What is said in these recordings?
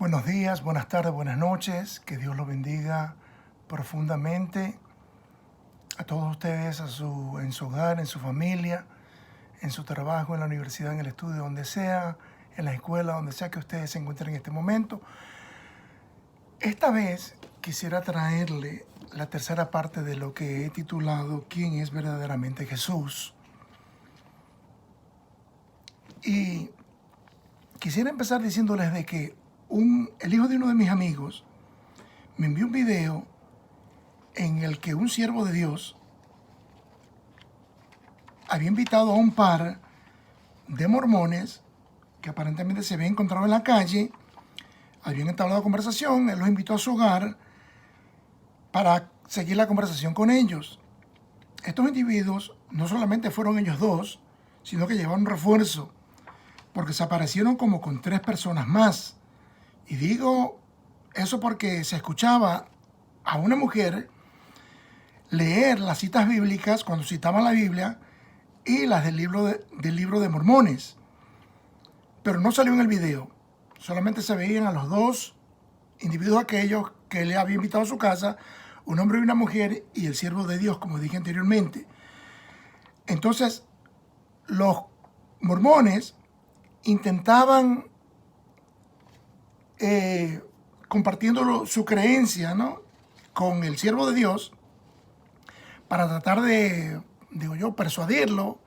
Buenos días, buenas tardes, buenas noches. Que Dios los bendiga profundamente a todos ustedes, en su hogar, en su familia, en su trabajo, en la universidad, en el estudio, donde sea, en la escuela, donde sea que ustedes se encuentren en este momento. Esta vez quisiera traerle la tercera parte de lo que he titulado ¿Quién es verdaderamente Jesús? Y quisiera empezar diciéndoles de que el hijo de uno de mis amigos me envió un video en el que un siervo de Dios había invitado a un par de mormones que aparentemente se habían encontrado en la calle, habían entablado conversación, él los invitó a su hogar para seguir la conversación con ellos. Estos individuos no solamente fueron ellos dos, sino que llevaron un refuerzo, porque se aparecieron como con 3 personas más. Y digo eso porque se escuchaba a una mujer leer las citas bíblicas cuando citaban la Biblia y las del libro de Mormones. Pero no salió en el video. Solamente se veían a los 2 individuos aquellos que le había invitado a su casa, un hombre y una mujer, y el siervo de Dios, como dije anteriormente. Entonces, los mormones intentaban, compartiendo su creencia, ¿no?, con el siervo de Dios, para tratar de, persuadirlo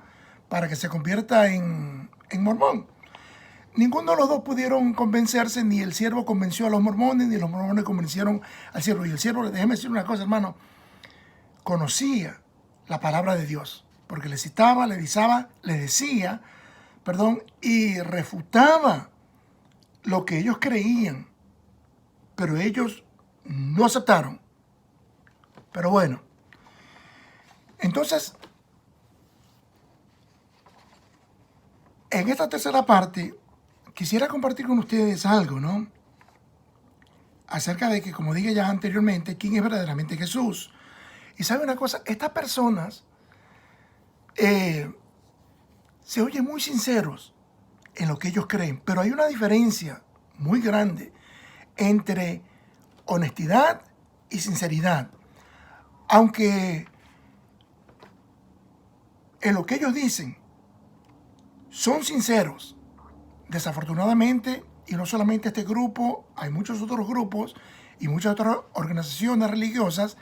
para que se convierta en mormón. Ninguno de los dos pudieron convencerse, ni el siervo convenció a los mormones, ni los mormones convencieron al siervo. Y el siervo, déjeme decir una cosa, hermano, conocía la palabra de Dios, porque le citaba, le decía, y refutaba lo que ellos creían, pero ellos no aceptaron. Pero bueno, entonces, en esta tercera parte, quisiera compartir con ustedes algo, ¿no?, acerca de que, como dije ya anteriormente, ¿quién es verdaderamente Jesús? Y sabe una cosa, estas personas se oyen muy sinceros en lo que ellos creen, pero hay una diferencia muy grande entre honestidad y sinceridad. Aunque en lo que ellos dicen son sinceros, desafortunadamente, y no solamente este grupo, hay muchos otros grupos y muchas otras organizaciones religiosas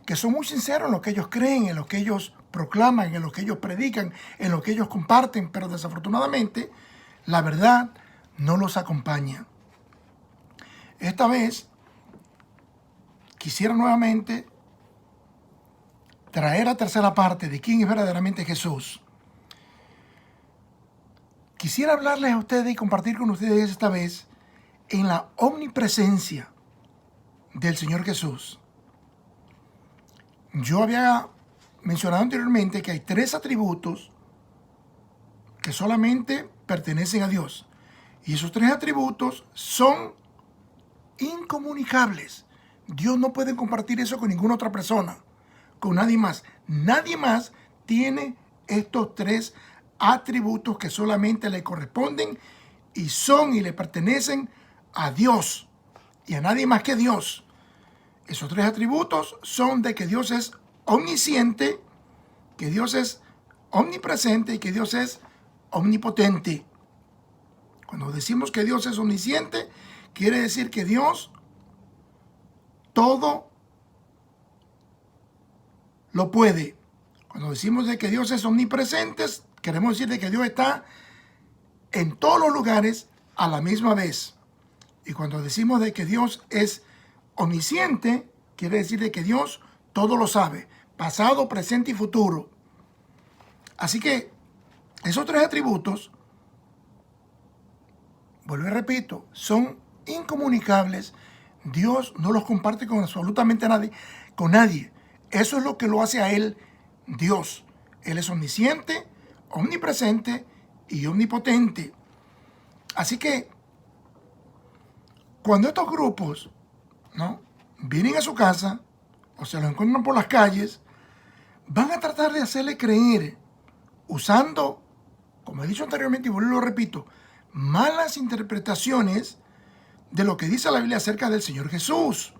que son muy sinceros en lo que ellos creen, en lo que ellos proclaman, en lo que ellos predican, en lo que ellos comparten, pero desafortunadamente la verdad no los acompaña. Esta vez quisiera nuevamente traer la tercera parte de quién es verdaderamente Jesús. Quisiera hablarles a ustedes y compartir con ustedes esta vez en la omnipresencia del Señor Jesús. Yo había mencionado anteriormente que hay 3 atributos que solamente pertenecen a Dios. Y esos 3 atributos son incomunicables. Dios no puede compartir eso con ninguna otra persona, con nadie más. Nadie más tiene estos 3 atributos que solamente le corresponden y son y le pertenecen a Dios y a nadie más que Dios. Esos 3 atributos son de que Dios es omnisciente, que Dios es omnipresente y que Dios es omnipotente. Cuando decimos que Dios es omnisciente, quiere decir que Dios todo lo puede. Cuando decimos de que Dios es omnipresente, queremos decir de que Dios está en todos los lugares a la misma vez. Y cuando decimos de que Dios es omnisciente, quiere decir de que Dios todo lo sabe, pasado, presente y futuro. Así que esos 3 atributos, vuelvo y repito, son incomunicables. Dios no los comparte con absolutamente nadie, con nadie. Eso es lo que lo hace a Él Dios. Él es omnisciente, omnipresente y omnipotente. Así que cuando estos grupos, ¿no?, vienen a su casa o se los encuentran por las calles, van a tratar de hacerle creer, usando, como he dicho anteriormente y vuelvo y lo repito, malas interpretaciones de lo que dice la Biblia acerca del Señor Jesús.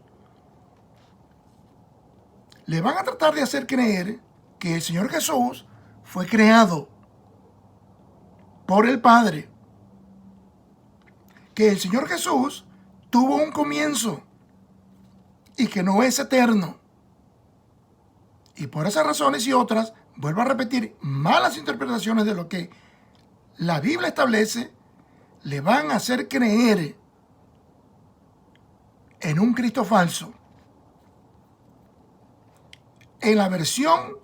Le van a tratar de hacer creer que el Señor Jesús fue creado por el Padre, que el Señor Jesús tuvo un comienzo y que no es eterno. Y por esas razones y otras, vuelvo a repetir, malas interpretaciones de lo que la Biblia establece, le van a hacer creer en un Cristo falso. En la versión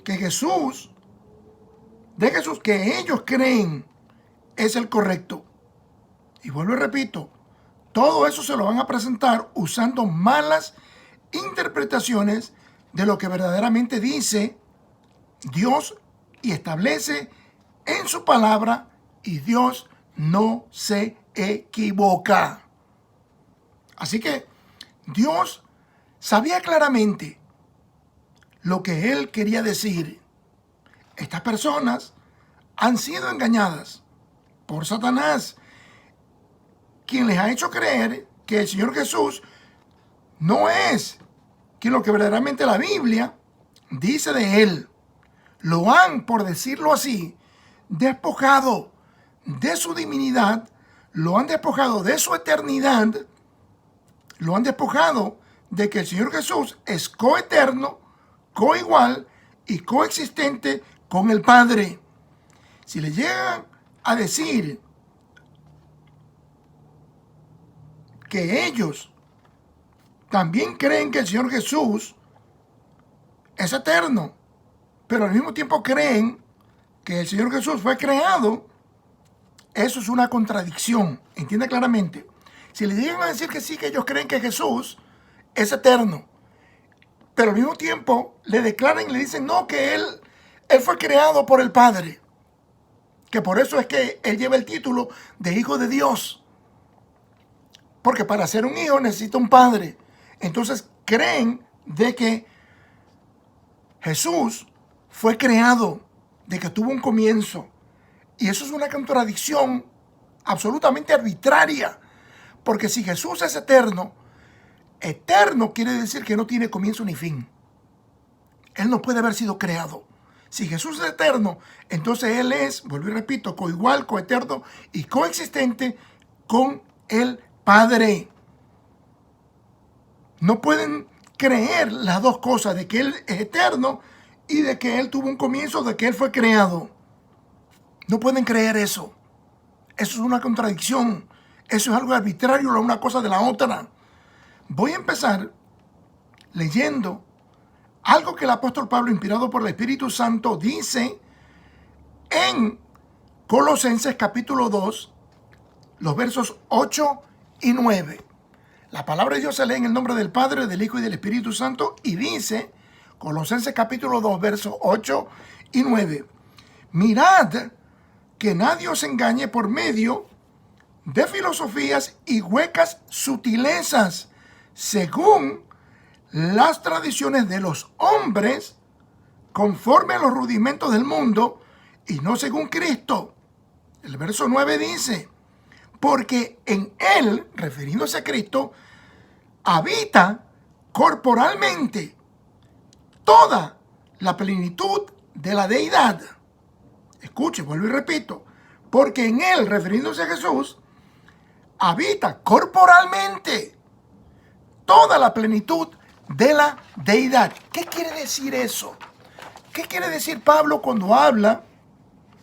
de Jesús, que ellos creen es el correcto. Y vuelvo y repito, todo eso se lo van a presentar usando malas interpretaciones de lo que verdaderamente dice Dios y establece en su palabra, y Dios no se equivoca. Así que Dios sabía claramente lo que Él quería decir. Estas personas han sido engañadas por Satanás, quien les ha hecho creer que el Señor Jesús no es que lo que verdaderamente la Biblia dice de Él. Lo han, por decirlo así, despojado de su divinidad, lo han despojado de su eternidad, lo han despojado de que el Señor Jesús es coeterno, coigual y coexistente con el Padre. Si le llegan a decir que ellos también creen que el Señor Jesús es eterno, pero al mismo tiempo creen que el Señor Jesús fue creado, eso es una contradicción. Entiende claramente. Si le llegan a decir que sí, que ellos creen que Jesús es eterno, pero al mismo tiempo le declaran y le dicen no, que Él fue creado por el Padre, que por eso es que Él lleva el título de Hijo de Dios, porque para ser un hijo necesita un padre. Entonces creen de que Jesús fue creado, de que tuvo un comienzo. Y eso es una contradicción absolutamente arbitraria, porque si Jesús es eterno, eterno quiere decir que no tiene comienzo ni fin. Él no puede haber sido creado. Si Jesús es eterno, entonces Él es, vuelvo y repito, coigual, coeterno y coexistente con el Padre. No pueden creer las dos cosas, de que Él es eterno y de que Él tuvo un comienzo, de que Él fue creado. No pueden creer eso. Eso es una contradicción. Eso es algo arbitrario, una cosa de la otra. Voy a empezar leyendo algo que el apóstol Pablo, inspirado por el Espíritu Santo, dice en Colosenses capítulo 2, los versos 8 y 9. La palabra de Dios se lee en el nombre del Padre, del Hijo y del Espíritu Santo, y dice, Colosenses capítulo 2, versos 8 y 9. Mirad que nadie os engañe por medio de filosofías y huecas sutilezas, según las tradiciones de los hombres, conforme a los rudimentos del mundo, y no según Cristo. El verso 9 dice, porque en Él, refiriéndose a Cristo, habita corporalmente toda la plenitud de la deidad. Escuche, vuelvo y repito, porque en Él, refiriéndose a Jesús, habita corporalmente toda la plenitud de la deidad. ¿Qué quiere decir eso? ¿Qué quiere decir Pablo cuando habla,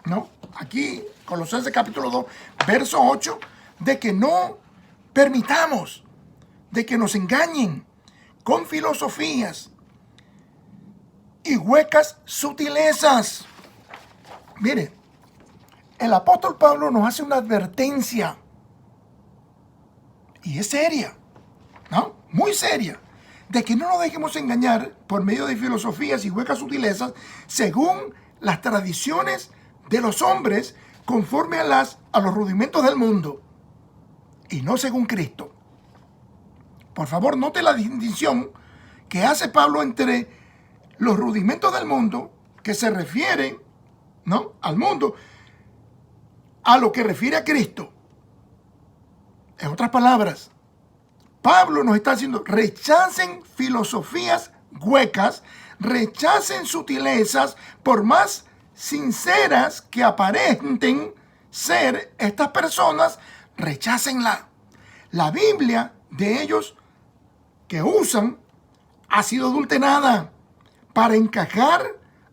¿no? Aquí, Colosenses capítulo 2, verso 8, de que no permitamos de que nos engañen con filosofías y huecas sutilezas. Mire, el apóstol Pablo nos hace una advertencia, y es seria, ¿no? Muy seria, de que no nos dejemos engañar por medio de filosofías y huecas sutilezas según las tradiciones de los hombres, conforme a los rudimentos del mundo, y no según Cristo. Por favor, note la distinción que hace Pablo entre los rudimentos del mundo, que se refieren, ¿no?, al mundo, a lo que refiere a Cristo. En otras palabras, Pablo nos está diciendo, rechacen filosofías huecas, rechacen sutilezas, por más sinceras que aparenten ser estas personas, rechácenla. La Biblia de ellos que usan ha sido adulterada para encajar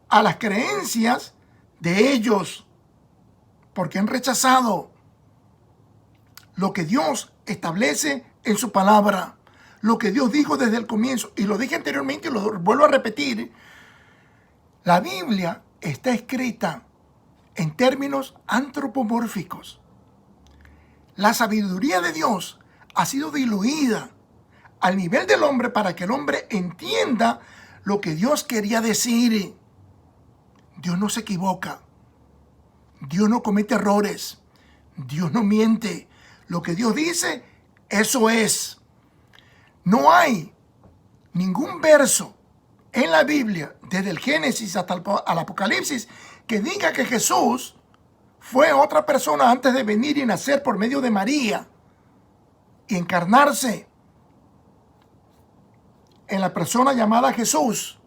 a las creencias de ellos, porque han rechazado lo que Dios establece en su palabra, lo que Dios dijo desde el comienzo. Y lo dije anteriormente y lo vuelvo a repetir. La Biblia está escrita en términos antropomórficos. La sabiduría de Dios ha sido diluida al nivel del hombre para que el hombre entienda lo que Dios quería decir. Dios no se equivoca. Dios no comete errores. Dios no miente. Lo que Dios dice, eso es. No hay ningún verso en la Biblia, desde el Génesis hasta el Apocalipsis, que diga que Jesús fue otra persona antes de venir y nacer por medio de María y encarnarse en la persona llamada Jesús,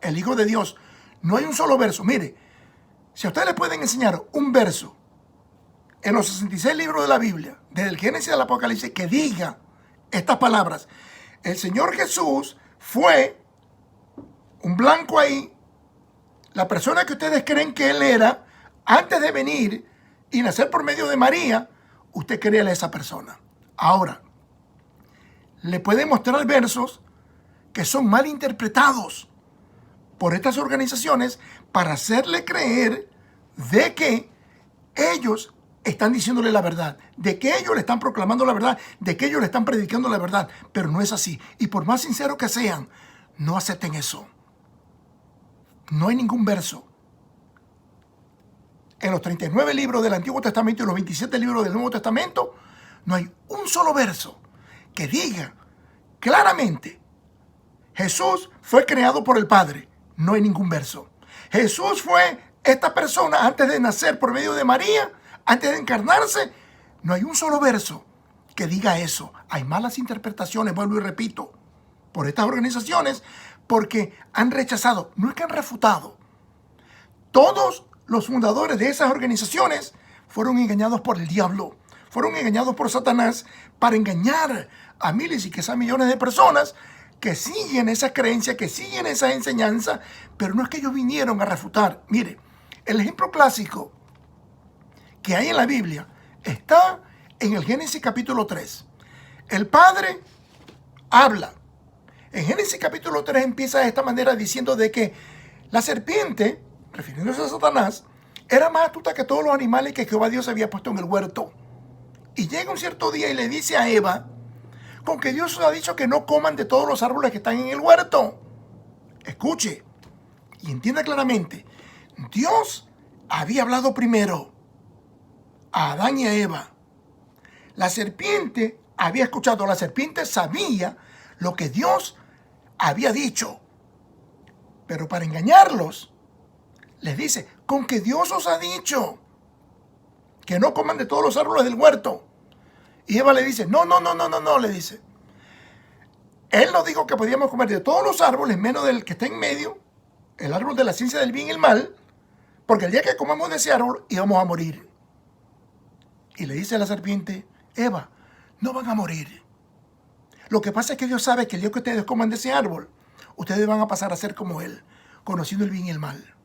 el Hijo de Dios. No hay un solo verso. Mire, si a ustedes le pueden enseñar un verso en los 66 libros de la Biblia, desde el Génesis al Apocalipsis, que diga estas palabras: el Señor Jesús fue un blanco ahí, la persona que ustedes creen que Él era, antes de venir y nacer por medio de María, usted créale a esa persona. Ahora, le pueden mostrar versos que son mal interpretados por estas organizaciones para hacerle creer de que ellos están diciéndole la verdad, de que ellos le están proclamando la verdad, de que ellos le están predicando la verdad, pero no es así. Y por más sinceros que sean, no acepten eso. No hay ningún verso en los 39 libros del Antiguo Testamento y los 27 libros del Nuevo Testamento, no hay un solo verso que diga claramente: Jesús fue creado por el Padre. No hay ningún verso. Jesús fue esta persona antes de nacer por medio de María, antes de encarnarse. No hay un solo verso que diga eso. Hay malas interpretaciones, vuelvo y repito, por estas organizaciones, porque han rechazado, no es que han refutado. Todos los fundadores de esas organizaciones fueron engañados por el diablo, fueron engañados por Satanás para engañar a miles y quizás millones de personas que siguen esa creencia, que siguen esa enseñanza, pero no es que ellos vinieron a refutar. Mire, el ejemplo clásico que hay en la Biblia está en el Génesis capítulo 3. El Padre habla. En Génesis capítulo 3 empieza de esta manera diciendo de que la serpiente, refiriéndose a Satanás, era más astuta que todos los animales que Jehová Dios había puesto en el huerto. Y llega un cierto día y le dice a Eva: con que Dios os ha dicho que no coman de todos los árboles que están en el huerto. Escuche y entienda claramente. Dios había hablado primero a Adán y a Eva. La serpiente había escuchado, la serpiente sabía lo que Dios había dicho. Pero para engañarlos, les dice: con que Dios os ha dicho que no coman de todos los árboles del huerto. Y Eva le dice: no, le dice. Él nos dijo que podíamos comer de todos los árboles, menos del que está en medio, el árbol de la ciencia del bien y el mal, porque el día que comamos de ese árbol íbamos a morir. Y le dice a la serpiente: Eva, no van a morir. Lo que pasa es que Dios sabe que el día que ustedes coman de ese árbol, ustedes van a pasar a ser como Él, conociendo el bien y el mal.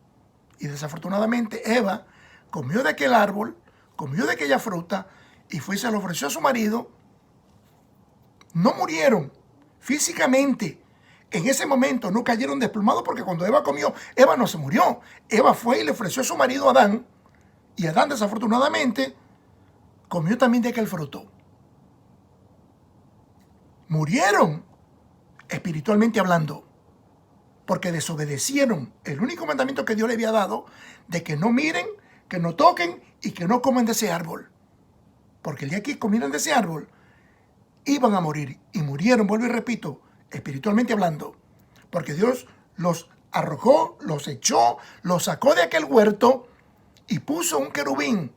Y desafortunadamente Eva comió de aquel árbol, comió de aquella fruta, y fue y se lo ofreció a su marido. No murieron físicamente. En ese momento no cayeron desplomados, porque cuando Eva comió, Eva no se murió. Eva fue y le ofreció a su marido Adán, y Adán desafortunadamente comió también de aquel fruto. Murieron espiritualmente hablando, porque desobedecieron el único mandamiento que Dios le había dado, de que no miren, que no toquen y que no coman de ese árbol. Porque el día que comieran de ese árbol, iban a morir. Y murieron, vuelvo y repito, espiritualmente hablando. Porque Dios los arrojó, los echó, los sacó de aquel huerto y puso un querubín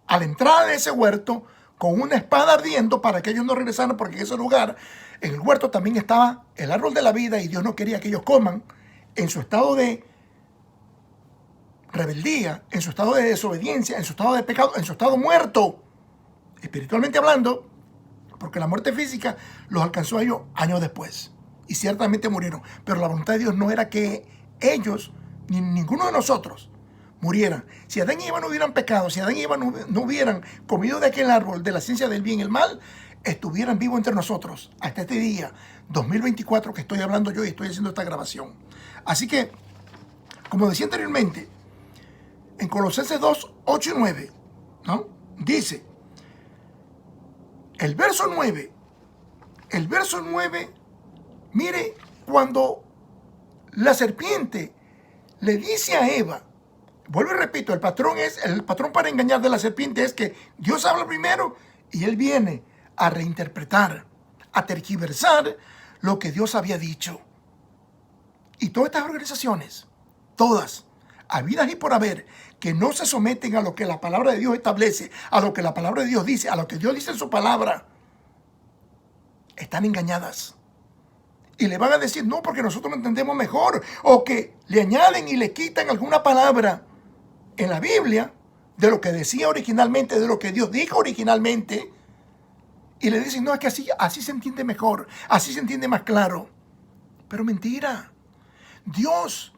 a la entrada de ese huerto con una espada ardiendo para que ellos no regresaran, porque en ese lugar, en el huerto, también estaba el árbol de la vida y Dios no quería que ellos coman en su estado de rebeldía, en su estado de desobediencia, en su estado de pecado, en su estado muerto, espiritualmente hablando, porque la muerte física los alcanzó a ellos años después y ciertamente murieron. Pero la voluntad de Dios no era que ellos, ni ninguno de nosotros, murieran. Si Adán y Eva no hubieran pecado, si Adán y Eva no hubieran comido de aquel árbol de la ciencia del bien y el mal, estuvieran vivos entre nosotros hasta este día 2024 que estoy hablando yo y estoy haciendo esta grabación. Así que, como decía anteriormente, en Colosenses 2, 8 y 9, ¿no? Dice, el verso 9, mire, cuando la serpiente le dice a Eva, vuelvo y repito, el patrón para engañar de la serpiente es que Dios habla primero y él viene a reinterpretar, a tergiversar lo que Dios había dicho. Y todas estas organizaciones, todas, habidas y por haber, que no se someten a lo que la palabra de Dios establece, a lo que la palabra de Dios dice, a lo que Dios dice en su palabra, están engañadas. Y le van a decir, no, porque nosotros lo entendemos mejor, o que le añaden y le quitan alguna palabra en la Biblia de lo que decía originalmente, de lo que Dios dijo originalmente, y le dicen, no, es que así se entiende mejor, así se entiende más claro. Pero mentira. Dios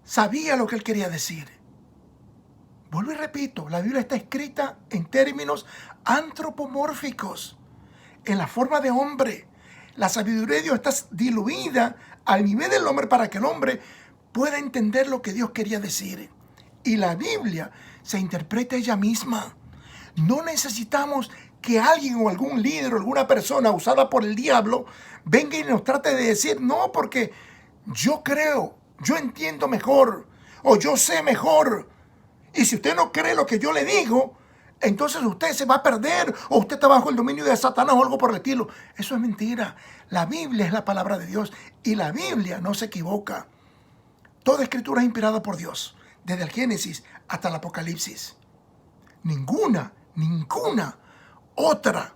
sabía lo que él quería decir. Vuelvo y repito, la Biblia está escrita en términos antropomórficos, en la forma de hombre. La sabiduría de Dios está diluida al nivel del hombre para que el hombre pueda entender lo que Dios quería decir. Y la Biblia se interpreta ella misma. No necesitamos que alguien o algún líder o alguna persona usada por el diablo venga y nos trate de decir, no, porque yo creo, yo entiendo mejor o yo sé mejor. Y si usted no cree lo que yo le digo, entonces usted se va a perder o usted está bajo el dominio de Satanás o algo por el estilo. Eso es mentira. La Biblia es la palabra de Dios y la Biblia no se equivoca. Toda escritura es inspirada por Dios, desde el Génesis hasta el Apocalipsis. Ninguna otra,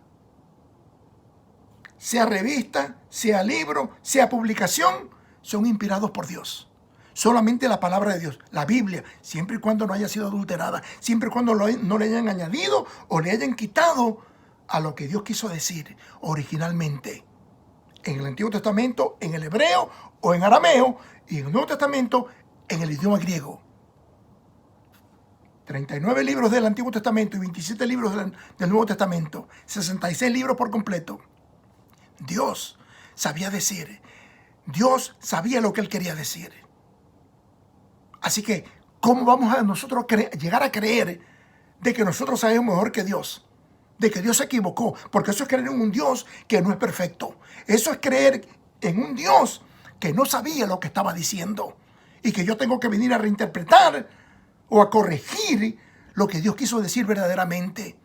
sea revista, sea libro, sea publicación, son inspirados por Dios. Solamente la palabra de Dios, la Biblia, siempre y cuando no haya sido adulterada, siempre y cuando no le hayan añadido o le hayan quitado a lo que Dios quiso decir originalmente. En el Antiguo Testamento, en el hebreo o en arameo, y en el Nuevo Testamento, en el idioma griego. 39 libros del Antiguo Testamento y 27 libros del Nuevo Testamento, 66 libros por completo. Dios sabía decir, Dios sabía lo que él quería decir. Así que, ¿cómo vamos a nosotros llegar a creer de que nosotros sabemos mejor que Dios? De que Dios se equivocó, porque eso es creer en un Dios que no es perfecto. Eso es creer en un Dios que no sabía lo que estaba diciendo y que yo tengo que venir a reinterpretar o a corregir lo que Dios quiso decir verdaderamente.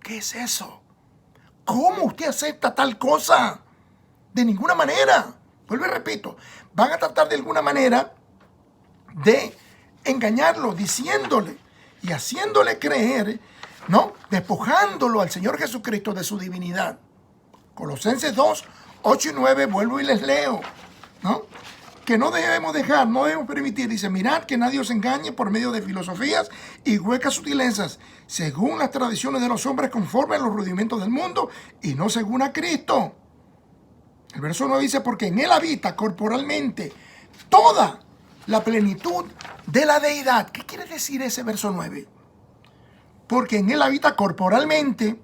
¿Qué es eso? ¿Cómo usted acepta tal cosa? De ninguna manera. Vuelvo y repito, van a tratar de alguna manera de engañarlo, diciéndole y haciéndole creer, ¿no? Despojándolo al Señor Jesucristo de su divinidad. Colosenses 2, 8 y 9, vuelvo y les leo, ¿no? Que no debemos dejar, no debemos permitir, dice, mirad que nadie os engañe por medio de filosofías y huecas sutilezas, según las tradiciones de los hombres conforme a los rudimentos del mundo y no según a Cristo. El verso 9 dice, porque en él habita corporalmente toda la plenitud de la deidad. ¿Qué quiere decir ese verso 9? Porque en él habita corporalmente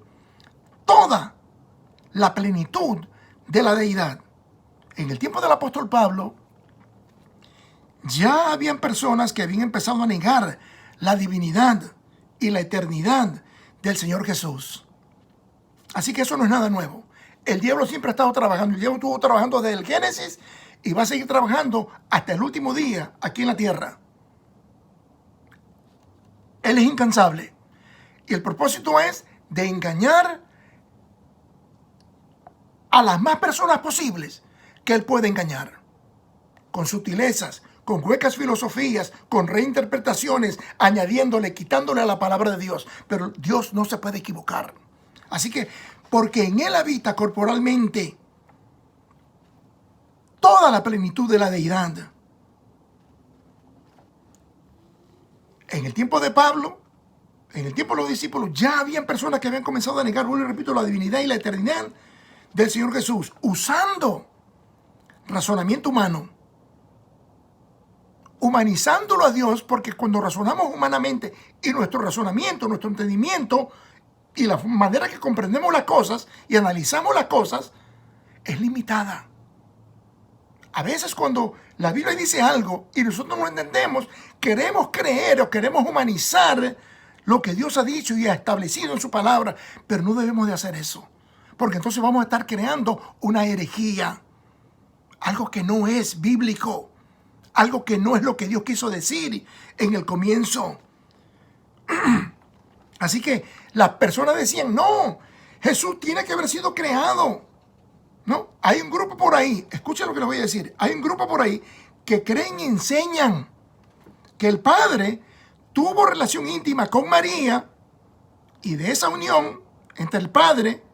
toda la plenitud de la deidad. En el tiempo del apóstol Pablo, ya habían personas que habían empezado a negar la divinidad y la eternidad del Señor Jesús. Así que eso no es nada nuevo. El diablo siempre ha estado trabajando. El diablo estuvo trabajando desde el Génesis y va a seguir trabajando hasta el último día aquí en la tierra. Él es incansable. Y el propósito es de engañar a las más personas posibles que él puede engañar. Con sutilezas, con huecas filosofías, con reinterpretaciones, añadiéndole, quitándole a la palabra de Dios. Pero Dios no se puede equivocar. Así que, porque en Él habita corporalmente toda la plenitud de la deidad. En el tiempo de Pablo, en el tiempo de los discípulos, ya habían personas que habían comenzado a negar, vuelvo y repito, la divinidad y la eternidad del Señor Jesús, usando razonamiento humano, humanizándolo a Dios, porque cuando razonamos humanamente y nuestro razonamiento, nuestro entendimiento y la manera que comprendemos las cosas y analizamos las cosas es limitada. A veces cuando la Biblia dice algo y nosotros no lo entendemos, queremos creer o queremos humanizar lo que Dios ha dicho y ha establecido en su palabra, pero no debemos de hacer eso, porque entonces vamos a estar creando una herejía, algo que no es bíblico, algo que no es lo que Dios quiso decir en el comienzo. Así que las personas decían, no, Jesús tiene que haber sido creado. No, hay un grupo por ahí, escuchen lo que les voy a decir, hay un grupo por ahí que creen y enseñan que el Padre tuvo relación íntima con María y de esa unión entre el Padre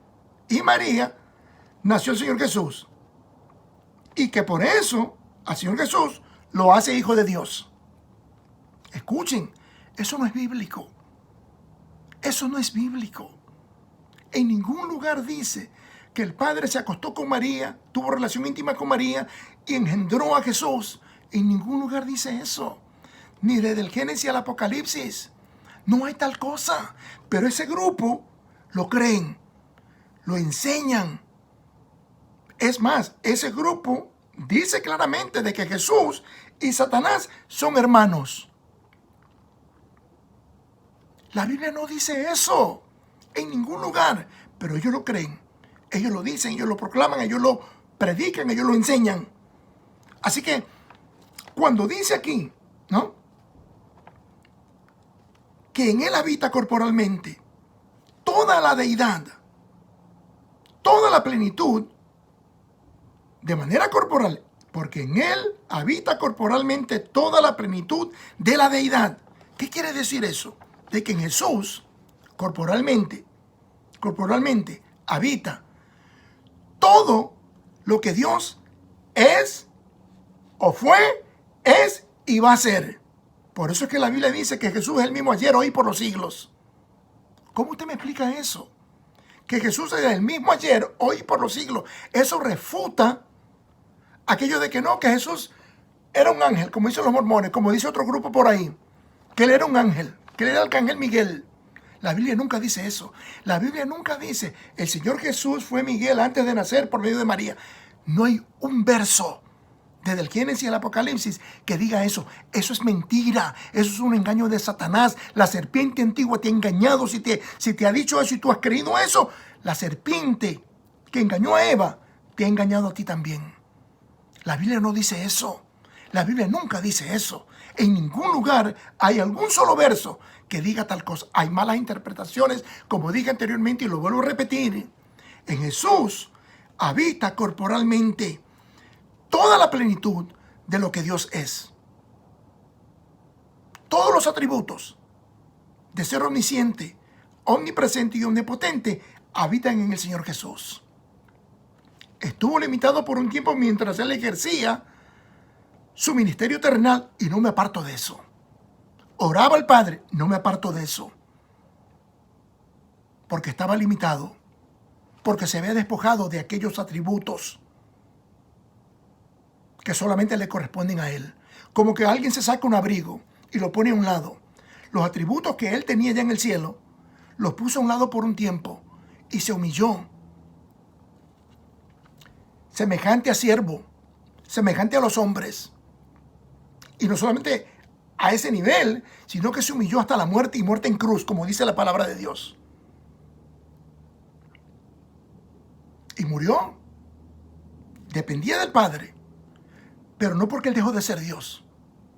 y María nació el Señor Jesús. Y que por eso al Señor Jesús lo hace hijo de Dios. Escuchen, eso no es bíblico. Eso no es bíblico. En ningún lugar dice que el Padre se acostó con María, tuvo relación íntima con María y engendró a Jesús. En ningún lugar dice eso. Ni desde el Génesis al Apocalipsis. No hay tal cosa. Pero ese grupo lo creen, lo enseñan. Es más, ese grupo dice claramente de que Jesús y Satanás son hermanos. La Biblia no dice eso en ningún lugar, pero ellos lo creen. Ellos lo dicen, ellos lo proclaman, ellos lo predican, ellos lo enseñan. Así que cuando dice aquí, ¿no?, que en Él habita corporalmente toda la deidad, toda la plenitud, de manera corporal, porque en Él habita corporalmente toda la plenitud de la deidad. ¿Qué quiere decir eso? De que en Jesús, corporalmente, habita todo lo que Dios es, o fue, es y va a ser. Por eso es que la Biblia dice que Jesús es el mismo ayer, hoy y por los siglos. ¿Cómo usted me explica eso? Que Jesús es el mismo ayer, hoy y por los siglos. Eso refuta aquello de que no, que Jesús era un ángel, como dicen los mormones, como dice otro grupo por ahí, que él era un ángel, que él era el arcángel Miguel. La Biblia nunca dice eso. La Biblia nunca dice, el Señor Jesús fue Miguel antes de nacer por medio de María. No hay un verso desde el Génesis y el Apocalipsis que diga eso. Eso es mentira. Eso es un engaño de Satanás. La serpiente antigua te ha engañado. Si te ha dicho eso y tú has creído eso, la serpiente que engañó a Eva te ha engañado a ti también. La Biblia no dice eso. La Biblia nunca dice eso. En ningún lugar hay algún solo verso que diga tal cosa. Hay malas interpretaciones, como dije anteriormente y lo vuelvo a repetir. En Jesús habita corporalmente toda la plenitud de lo que Dios es. Todos los atributos de ser omnisciente, omnipresente y omnipotente habitan en el Señor Jesús. Estuvo limitado por un tiempo mientras Él ejercía su ministerio terrenal y no me aparto de eso. Oraba al Padre, no me aparto de eso. Porque estaba limitado, porque se había despojado de aquellos atributos que solamente le corresponden a Él. Como que alguien se saca un abrigo y lo pone a un lado. Los atributos que Él tenía ya en el cielo, los puso a un lado por un tiempo y se humilló. Semejante a siervo, semejante a los hombres. Y no solamente a ese nivel, sino que se humilló hasta la muerte y muerte en cruz, como dice la palabra de Dios. Y murió. Dependía del Padre. Pero no porque Él dejó de ser Dios,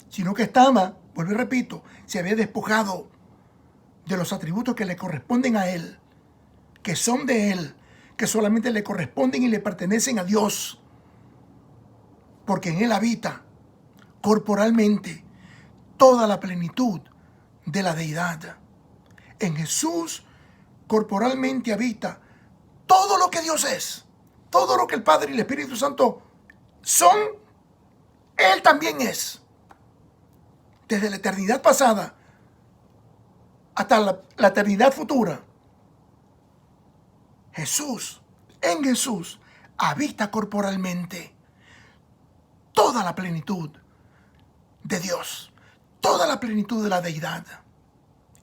sino que estaba, vuelvo y repito, se había despojado de los atributos que le corresponden a Él, que son de Él, que solamente le corresponden y le pertenecen a Dios. Porque en Él habita corporalmente toda la plenitud de la deidad. En Jesús corporalmente habita todo lo que Dios es, todo lo que el Padre y el Espíritu Santo son, Él también es. Desde la eternidad pasada hasta la eternidad futura, en Jesús, habita corporalmente toda la plenitud de Dios, toda la plenitud de la deidad.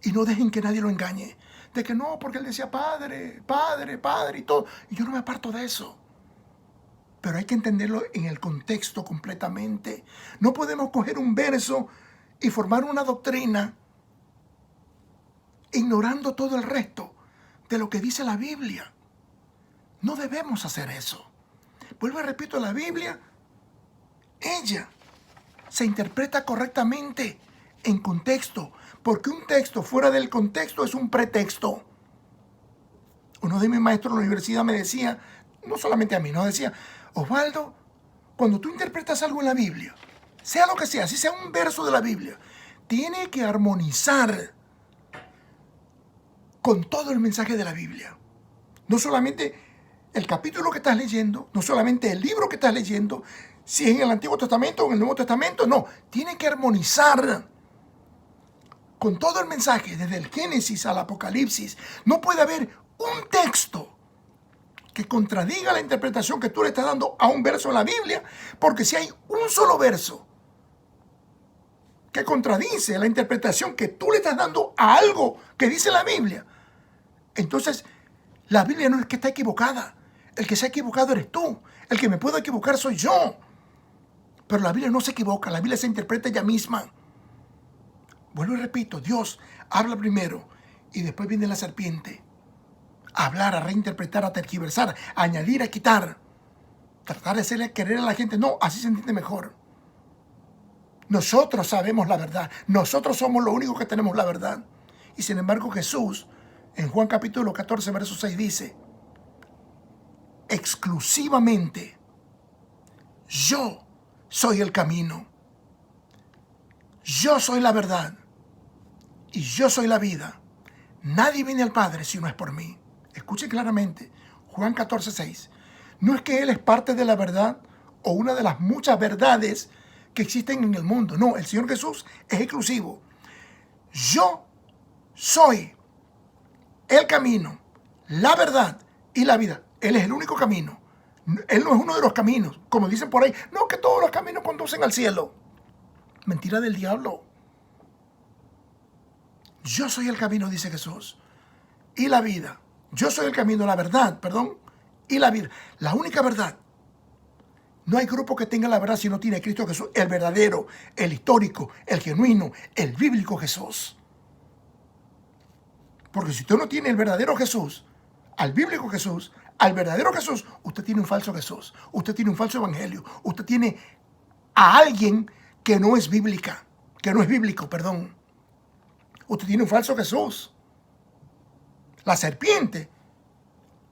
Y no dejen que nadie lo engañe, de que no, porque él decía Padre, Padre, Padre y todo. Y yo no me aparto de eso. Pero hay que entenderlo en el contexto completamente. No podemos coger un verso y formar una doctrina ignorando todo el resto de lo que dice la Biblia. No debemos hacer eso. Vuelvo y repito, la Biblia, ella se interpreta correctamente en contexto, porque un texto fuera del contexto es un pretexto. Uno de mis maestros en la universidad me decía, no solamente a mí, no decía, Osvaldo, cuando tú interpretas algo en la Biblia, sea lo que sea, si sea un verso de la Biblia, tiene que armonizar con todo el mensaje de la Biblia. No solamente el capítulo que estás leyendo, no solamente el libro que estás leyendo, si es en el Antiguo Testamento o en el Nuevo Testamento, no, tiene que armonizar con todo el mensaje, desde el Génesis al Apocalipsis. No puede haber un texto que contradiga la interpretación que tú le estás dando a un verso en la Biblia, porque si hay un solo verso que contradice la interpretación que tú le estás dando a algo que dice la Biblia, entonces la Biblia no es que está equivocada. El que se ha equivocado eres tú. El que me puedo equivocar soy yo. Pero la Biblia no se equivoca, la Biblia se interpreta ella misma. Vuelvo y repito, Dios habla primero y después viene la serpiente. A hablar, a reinterpretar, a tergiversar, a añadir, a quitar. Tratar de hacerle querer a la gente. No, así se entiende mejor. Nosotros sabemos la verdad. Nosotros somos los únicos que tenemos la verdad. Y sin embargo Jesús, en Juan capítulo 14, verso 6 dice, exclusivamente yo soy el camino, yo soy la verdad y yo soy la vida. Nadie viene al Padre si no es por mí. Escuche claramente, Juan 14, 6. No es que Él es parte de la verdad o una de las muchas verdades que existen en el mundo. No, el Señor Jesús es exclusivo. Yo soy el camino, la verdad y la vida. Él es el único camino. Él no es uno de los caminos. Como dicen por ahí, no, que todos los caminos conducen al cielo. Mentira del diablo. Yo soy el camino, dice Jesús, y la vida. Yo soy el camino, la verdad, y la vida. La única verdad. No hay grupo que tenga la verdad si no tiene a Cristo Jesús, el verdadero, el histórico, el genuino, el bíblico Jesús. Porque si usted no tiene el verdadero Jesús, al bíblico Jesús, al verdadero Jesús, usted tiene un falso Jesús, usted tiene un falso evangelio, usted tiene a alguien que no es bíblica, que no es bíblico, perdón. Usted tiene un falso Jesús. La serpiente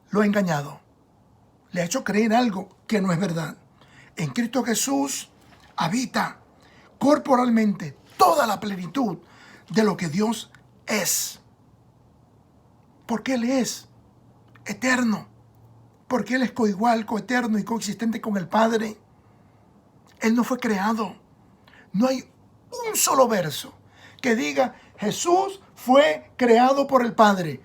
lo ha engañado, le ha hecho creer algo que no es verdad. En Cristo Jesús habita corporalmente toda la plenitud de lo que Dios es. Porque Él es eterno. Porque Él es coigual, coeterno y coexistente con el Padre. Él no fue creado. No hay un solo verso que diga Jesús fue creado por el Padre.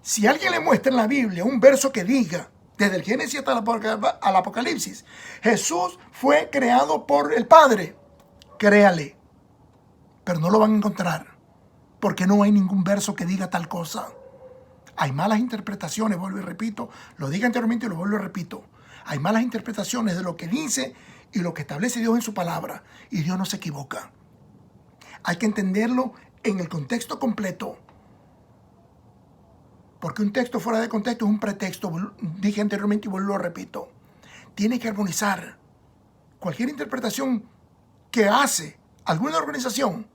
Si alguien le muestra en la Biblia un verso que diga, desde el Génesis hasta el Apocalipsis, Jesús fue creado por el Padre, créale. Pero no lo van a encontrar, porque no hay ningún verso que diga tal cosa. Hay malas interpretaciones, vuelvo y repito, lo dije anteriormente y lo vuelvo y repito. Hay malas interpretaciones de lo que dice y lo que establece Dios en su palabra, y Dios no se equivoca. Hay que entenderlo en el contexto completo. Porque un texto fuera de contexto es un pretexto, dije anteriormente y vuelvo y repito. Tiene que armonizar. Cualquier interpretación que hace alguna organización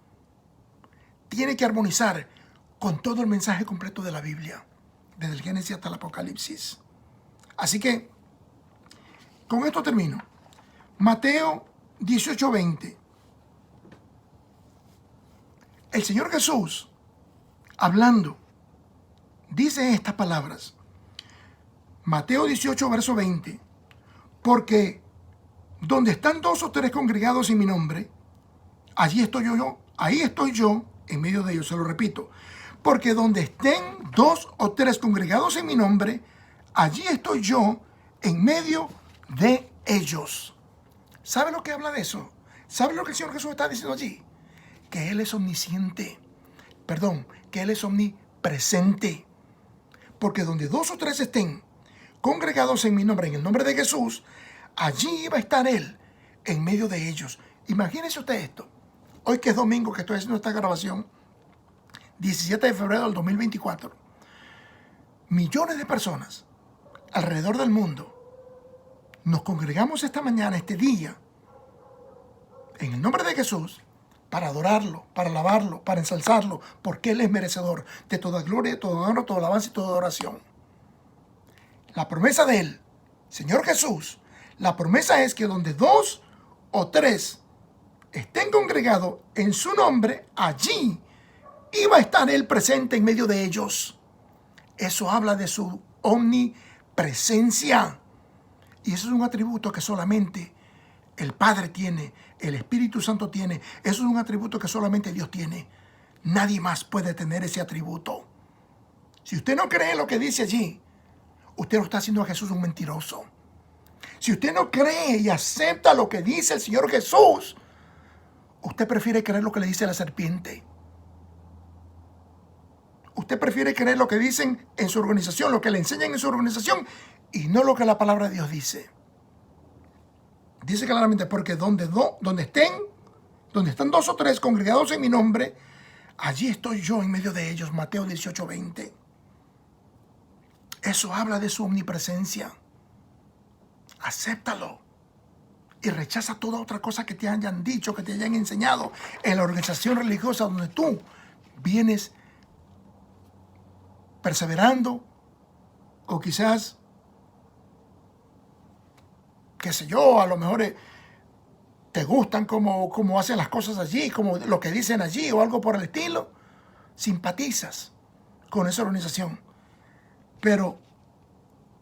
tiene que armonizar con todo el mensaje completo de la Biblia, desde el Génesis hasta el Apocalipsis. Así que, con esto termino. Mateo 18:20. El Señor Jesús, hablando dice estas palabras. Mateo 18, verso 20. Porque donde están 2 o 3 congregados en mi nombre, allí estoy yo, ahí estoy yo en medio de ellos. Se lo repito. Porque donde estén 2 o 3 congregados en mi nombre, allí estoy yo en medio de ellos. ¿Sabe lo que habla de eso? ¿Sabe lo que el Señor Jesús está diciendo allí? Que Él es omnisciente. Perdón, que Él es omnipresente. Porque donde 2 o 3 estén congregados en mi nombre, en el nombre de Jesús, allí iba a estar Él en medio de ellos. Imagínese usted esto. Hoy que es domingo que estoy haciendo esta grabación, 17 de febrero del 2024, millones de personas alrededor del mundo nos congregamos esta mañana, este día, en el nombre de Jesús, para adorarlo, para alabarlo, para ensalzarlo, porque Él es merecedor de toda gloria, de todo honor, toda alabanza y toda adoración. La promesa de Él, Señor Jesús, la promesa es que donde 2 o 3 estén congregados en su nombre, allí iba a estar Él presente en medio de ellos. Eso habla de su omnipresencia. Y eso es un atributo que solamente el Padre tiene, el Espíritu Santo tiene. Eso es un atributo que solamente Dios tiene. Nadie más puede tener ese atributo. Si usted no cree lo que dice allí, usted lo está haciendo a Jesús un mentiroso. Si usted no cree y acepta lo que dice el Señor Jesús, usted prefiere creer lo que le dice la serpiente. Usted prefiere creer lo que dicen en su organización, lo que le enseñan en su organización, y no lo que la palabra de Dios dice. Dice claramente, porque donde están 2 o 3 congregados en mi nombre, allí estoy yo en medio de ellos. Mateo 18, 20. Eso habla de su omnipresencia. Acéptalo. Y rechaza toda otra cosa que te hayan dicho, que te hayan enseñado en la organización religiosa donde tú vienes perseverando, o quizás, qué sé yo, a lo mejor te gustan como hacen las cosas allí, como lo que dicen allí o algo por el estilo. Simpatizas con esa organización. Pero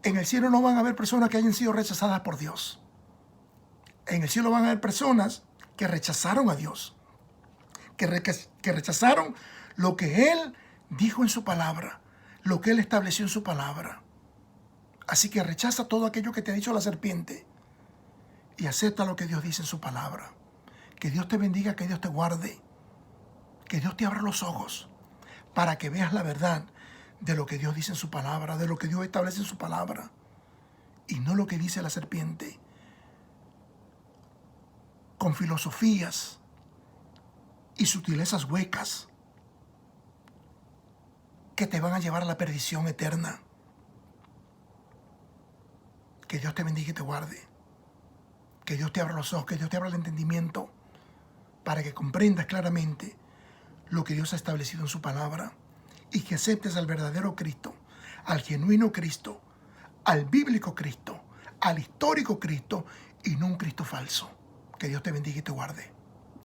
en el cielo no van a haber personas que hayan sido rechazadas por Dios. En el cielo van a haber personas que rechazaron a Dios, que rechazaron lo que Él dijo en su palabra, lo que Él estableció en su palabra. Así que rechaza todo aquello que te ha dicho la serpiente y acepta lo que Dios dice en su palabra. Que Dios te bendiga, que Dios te guarde, que Dios te abra los ojos para que veas la verdad de lo que Dios dice en su palabra, de lo que Dios establece en su palabra, y no lo que dice la serpiente, con filosofías y sutilezas huecas que te van a llevar a la perdición eterna. Que Dios te bendiga y te guarde. Que Dios te abra los ojos, que Dios te abra el entendimiento para que comprendas claramente lo que Dios ha establecido en su palabra y que aceptes al verdadero Cristo, al genuino Cristo, al bíblico Cristo, al histórico Cristo y no un Cristo falso. Que Dios te bendiga y te guarde.